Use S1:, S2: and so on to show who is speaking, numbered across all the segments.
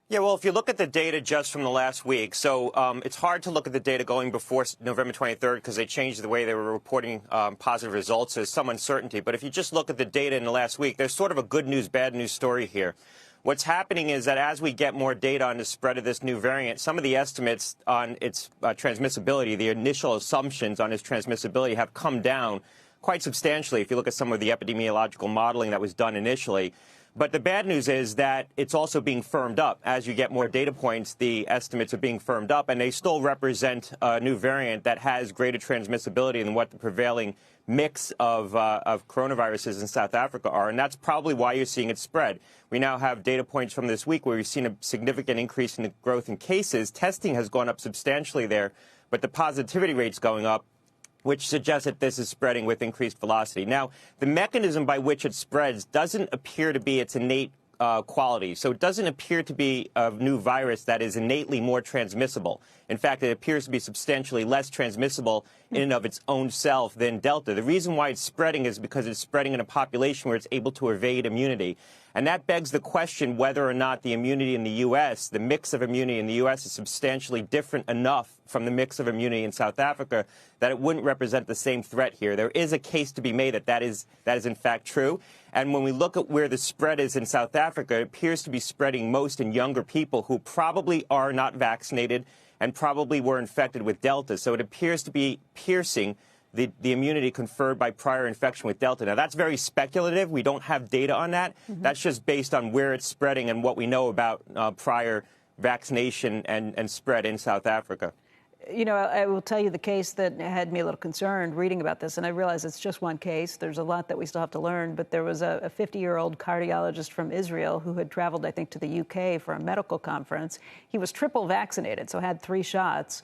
S1: Yeah, well, if you look at the data just from the last week, it's hard to look at the data going before November 23rd because they changed the way they were reporting positive results. There's some uncertainty. But if you just look at the data in the last week, there's sort of a good news, bad news story here. What's happening is that as we get more data on the spread of this new variant, some of the estimates on its transmissibility, the initial assumptions on its transmissibility have come down quite substantially if you look at some of the epidemiological modeling that was done initially. But the bad news is that it's also being firmed up. As you get more data points, the estimates are being firmed up, and they still represent a new variant that has greater transmissibility than what the prevailing mix of coronaviruses in South Africa are. And that's probably why you're seeing it spread. We now have data points from this week where we've seen a significant increase in the growth in cases. Testing has gone up substantially there, but the positivity rate's going up, which suggests that this is spreading with increased velocity. Now, the mechanism by which it spreads doesn't appear to be its innate quality. So it doesn't appear to be a new virus that is innately more transmissible. In fact, it appears to be substantially less transmissible in and of its own self than Delta. The reason why it's spreading is because it's spreading in a population where it's able to evade immunity. And that begs the question whether or not the immunity in the U.S., the mix of immunity in the U.S. is substantially different enough from the mix of immunity in South Africa that it wouldn't represent the same threat here. There is a case to be made that is in fact true. And when we look at where the spread is in South Africa, it appears to be spreading most in younger people who probably are not vaccinated and probably were infected with Delta. So it appears to be piercing the immunity conferred by prior infection with Delta. Now, that's very speculative. We don't have data on that. That's just based on where it's spreading and what we know about prior vaccination and spread in South Africa.
S2: You know, I will tell you the case that had me a little concerned reading about this, and I realize it's just one case. There's a lot that we still have to learn, but there was a 50-year-old cardiologist from Israel who had traveled, I think, to the UK for a medical conference. He was triple vaccinated, so had 3 shots,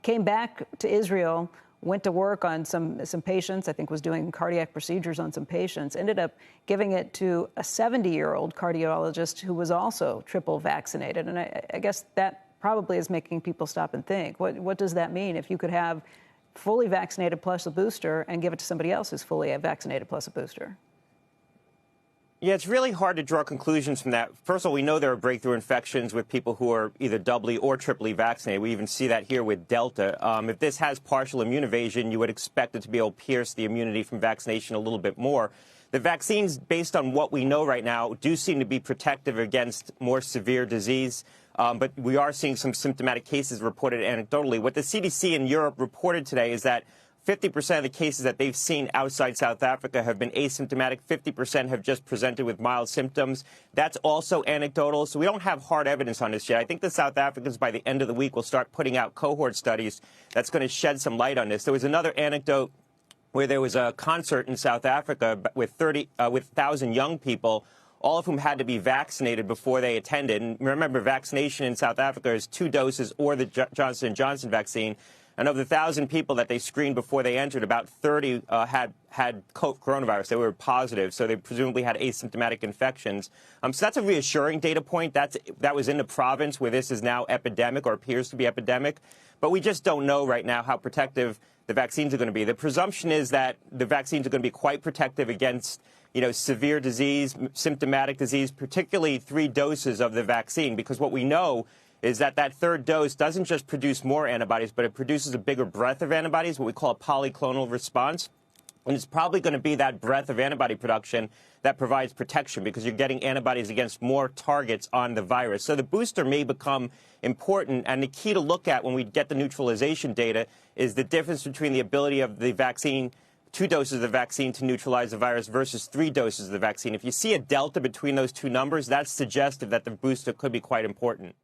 S2: came back to Israel, went to work on some patients, I think was doing cardiac procedures on some patients, ended up giving it to a 70-year-old cardiologist who was also triple vaccinated. And I guess that probably is making people stop and think. What does that mean if you could have fully vaccinated plus a booster and give it to somebody else who's fully vaccinated plus a booster?
S1: Yeah, it's really hard to draw conclusions from that. First of all, we know there are breakthrough infections with people who are either doubly or triply vaccinated. We even see that here with Delta. If this has partial immune evasion, you would expect it to be able to pierce the immunity from vaccination a little bit more. The vaccines, based on what we know right now, do seem to be protective against more severe disease. But we are seeing some symptomatic cases reported anecdotally. What the CDC in Europe reported today is that 50% of the cases that they've seen outside South Africa have been asymptomatic. 50% have just presented with mild symptoms. That's also anecdotal, so we don't have hard evidence on this yet. I think the South Africans, by the end of the week, will start putting out cohort studies that's going to shed some light on this. There was another anecdote where there was a concert in South Africa with 1,000 young people, all of whom had to be vaccinated before they attended. And remember, vaccination in South Africa is 2 doses or the Johnson & Johnson vaccine. And of the 1,000 people that they screened before they entered, about 30 had coronavirus. They were positive, so they presumably had asymptomatic infections. So that's a reassuring data point. That was in the province where this is now epidemic or appears to be epidemic. But we just don't know right now how protective the vaccines are going to be. The presumption is that the vaccines are going to be quite protective against severe disease, symptomatic disease, particularly 3 doses of the vaccine, because what we know is that 3rd dose doesn't just produce more antibodies, but it produces a bigger breadth of antibodies, what we call a polyclonal response. And it's probably going to be that breadth of antibody production that provides protection because you're getting antibodies against more targets on the virus. So the booster may become important. And the key to look at when we get the neutralization data is the difference between the ability of the vaccine, 2 doses of the vaccine to neutralize the virus versus 3 doses of the vaccine. If you see a delta between those 2 numbers, that's suggestive that the booster could be quite important.